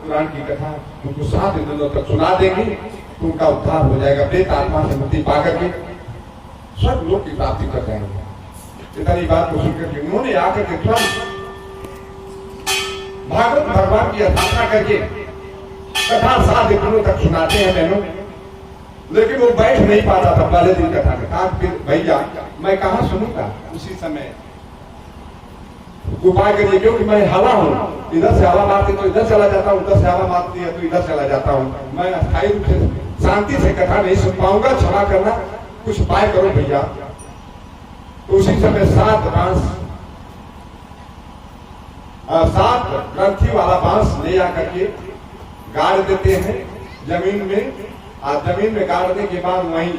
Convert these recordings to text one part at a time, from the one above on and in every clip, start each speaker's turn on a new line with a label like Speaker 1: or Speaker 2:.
Speaker 1: कुरान की कथा तुमको 7 दिनों तक सुना देंगे, तुमका उद्धार हो जाएगा, प्रेत आत्मा से मुक्ति पा करके सब लोग की प्राप्ति कर जाएंगे। इतनी बात को सुनकर के उन्होंने आकर के तुरंत भागवत भगवान की स्थापना करके कथा 7 दिनों तक सुनाते हैं बहनों, लेकिन वो बैठ नहीं पाता था पहले दिन कथा में। कहा फिर भैया मैं कहाँ सुनूंगा, उसी समय उपाय करिए, क्योंकि मैं हवा हूँ, इधर से हवा मारती तो इधर चला जाता हूँ, उधर से हवा मारती है तो इधर चला जाता हूँ, मैं अस्थायी रूप से शांति से कथा नहीं सुन पाऊंगा, क्षमा करना, कुछ उपाय करो भैया। तो उसी समय 7 ग्रंथी वाला बांस ले आकर के गाड़ देते हैं जमीन में, और जमीन में गाड़ने के बाद वहीं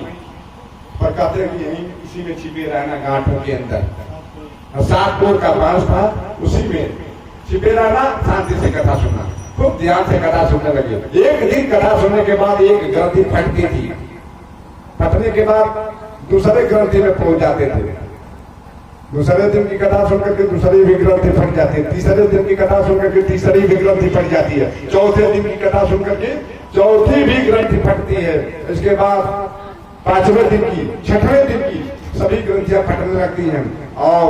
Speaker 1: पर कहते हैं कि यहीं इसी में छिपे रहना, गांठों के अंदर 7 कोर का बांस था, उसी में छिपे रहना, शांति से कथा सुनना, खूब ध्यान से कथा सुनने लगे। एक दिन कथा सुनने के बाद एक ग्रंथि फटती थी, फटने के बाद दूसरे ग्रंथि में पहुंच जाते थे, दूसरे दिन की कथा सुनकर के दूसरी भी ग्रंथि फट जाती है, तीसरे दिन की कथा सुनकर के तीसरी भी ग्रंथि फट जाती है, चौथे दिन की कथा सुनकर के चौथी भी ग्रंथि फटती है, इसके बाद 5वें दिन की, 6वें दिन की सभी ग्रंथियां फटने लगती हैं, और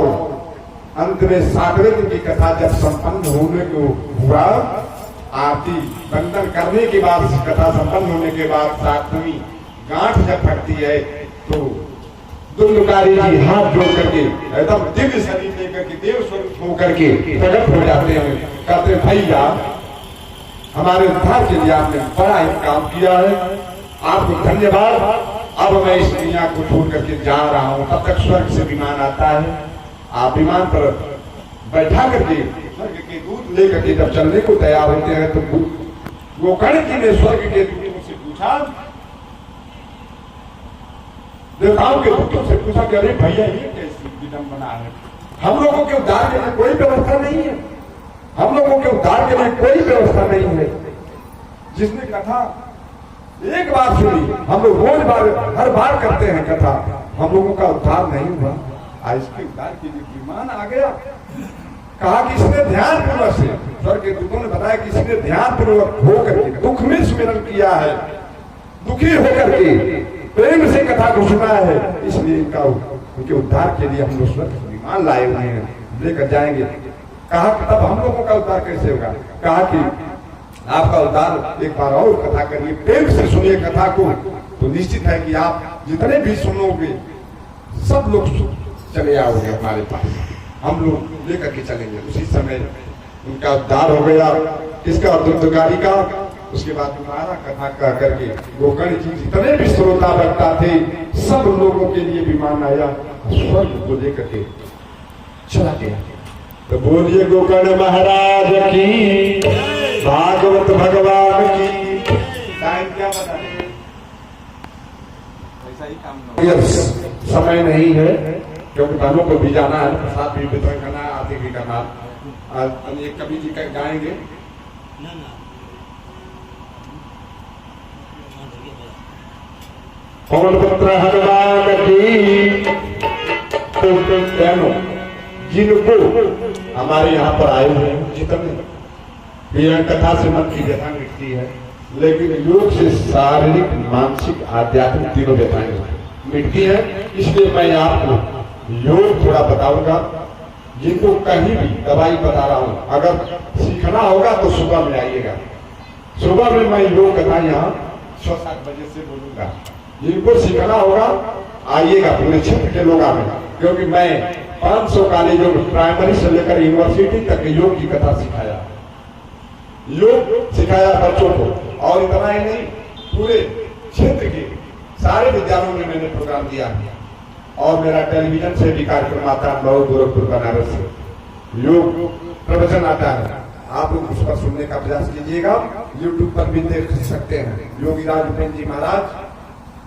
Speaker 1: अंत में 7वें दिन की कथा जब संपन्न होने को हुआ, आरती बंदन करने के बाद, कथा संपन्न होने के बाद 7वीं गांठ जब फटती है तो दुंदुकारी जी हाथ जोड़ करके एकदम दिव्य शरीर लेकर के देव स्वरूप होकर के प्रकट हो जाते हैं, कहते हैं भैया हमारे उद्धार के लिए आपने बड़ा ही काम किया है, आपको धन्यवाद, अब मैं इस दुनिया को छोड़ करके जा रहा हूँ। तब तक स्वर्ग से विमान आता है, आप विमान पर बैठा करके स्वर्ग के दूत लेकर के जब चलने को तैयार होते हैं तो गोकर्ण जी ने स्वर्ग के दूतों से पूछा, देवताओं के दूतों से पूछा कि अरे भैया ये कैसी विडंबना है, हम लोगों के उद्धार के लिए कोई व्यवस्था नहीं है, हम लोगों के उद्धार के लिए कोई व्यवस्था नहीं है। जिसने कथा एक बार सुनी, हम लोग रोज हर बार करते हैं कथा, हम लोगों का उद्धार नहीं हुआ, आज इसके उद्धार के लिए विमान आ गया। कहा कि इसने ध्यान पूर्वक से, स्वर्ग के दूतों ने बताया कि इसने ध्यान पूर्वक होकर के दुख में स्मरण किया है, दुखी होकर के प्रेम से कथा को सुना है, इसलिए इनका उनके उद्धार के लिए हम लोग स्वर्ग विमान लाए हुए हैं, लेकर जाएंगे। कहा कि तब हम लोगों का उद्धार कैसे होगा, कहा कि आपका उद्धार एक बार और कथा करिए, प्रेम से सुनिए कथा को, तो निश्चित है कि आप जितने भी सुनोगे सब लोग चले आओगे हमारे पास, हम लोग लेकर के चलेंगे। उसी समय उनका उद्धार हो गया, किसका, दुर्दगारी का। उसके बाद दोबारा कथा कह करके गोकर्ण जी जितने भी श्रोता वक्ता थे सब लोगों के लिए विमान आया, स्वर्ग को लेकर के चला गया। तो बोलिए गोकर्ण महाराज की, भागवत भगवान की। टाइम क्या बता रहे, ऐसा ही काम समय नहीं है, क्योंकि बहनों को भी जाना है, प्रसाद भी वितरण करना है, आरती भी करना है। एक कवि जी गाएंगे, पवन पुत्र हनुमान की। तो बहनों जिनको हमारे यहाँ पर आए हुए हैं, जितने कथा से मन की व्यथा मिटती है, लेकिन योग से शारीरिक, मानसिक, आध्यात्मिक तीनों व्यथाएं मिटती है। इसलिए मैं आपको योग थोड़ा बताऊंगा, जिनको कहीं भी दवाई बता रहा हूं, अगर सीखना होगा तो सुबह में आइएगा, सुबह में मैं योग कथा यहाँ 6-7 बजे से बोलूंगा, जिनको सीखना होगा आइएगा, पूरे क्षेत्र के लोग आएगा, क्योंकि मैं 500 कॉलेजों में प्राइमरी से लेकर यूनिवर्सिटी तक योग की कथा सिखाया, योग सिखाया बच्चों को। और इतना ही नहीं, पूरे क्षेत्र के सारे विद्यालयों में मैंने प्रोग्राम दिया, और मेरा टेलीविजन से भी कार्यक्रम आता है, मऊ, गोरखपुर, बनारस से योग प्रवचन आता है। आप लोग उस पर सुनने का प्रयास कीजिएगा, यूट्यूब पर भी देख सकते हैं। योगी राज उपेंद्र जी महाराज,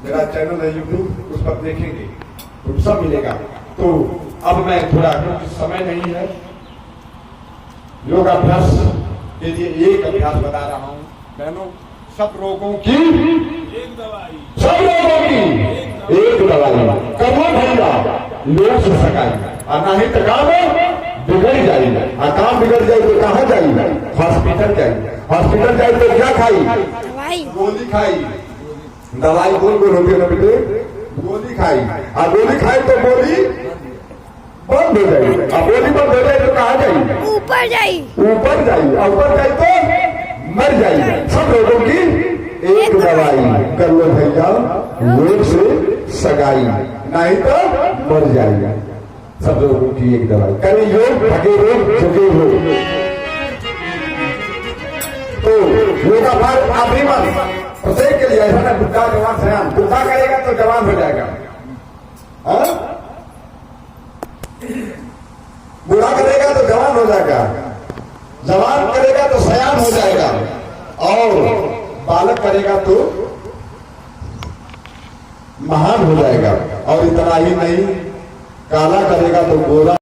Speaker 1: मेरा चैनल है यूट्यूब, उस पर देखेंगे तो सब मिलेगा। तो अब मैं थोड़ा, क्योंकि समय नहीं है, योगाभ्यास के लिए एक अभ्यास बता रहा हूँ बहनों। सब रोगों की एक दवाई, सब रोगों की एक दवाई, कभी भैया योग से सकाई, और नहीं तो काम बिगड़ जाएगा। काम बिगड़ जाए तो कहाँ जाएगा? हॉस्पिटल जाएगा। हॉस्पिटल जाए तो क्या खाई? गोली खाई। दवाई बोल बोल होती है ना बेटे, गोली खाई। गोली खाई तो गोली बंद हो जाएगी। गोली बंद हो जाए तो कहाँ जाएगी?
Speaker 2: ऊपर जाई।
Speaker 1: ऊपर जाई। ऊपर जाए तो मर जाएगा। सब लोगों की एक दवाई कर लो भैया, लोग से सगाई, नहीं तो मर जाएगा। सब लोगों की एक दवाई करें, योग भगे रोग जगे हो। तो योगा पाठ आखिरी मन प्रत्येक के लिए ऐसा ना, बुढ़ा जवान सयान। बुढ़ा करेगा तो जवान हो जाएगा, बूढ़ा करेगा तो जवान हो जाएगा, जवान करेगा तो सयान हो जाएगा, और बालक करेगा तो महान हो जाएगा। और इतना ही नहीं, काला करेगा तो गोरा।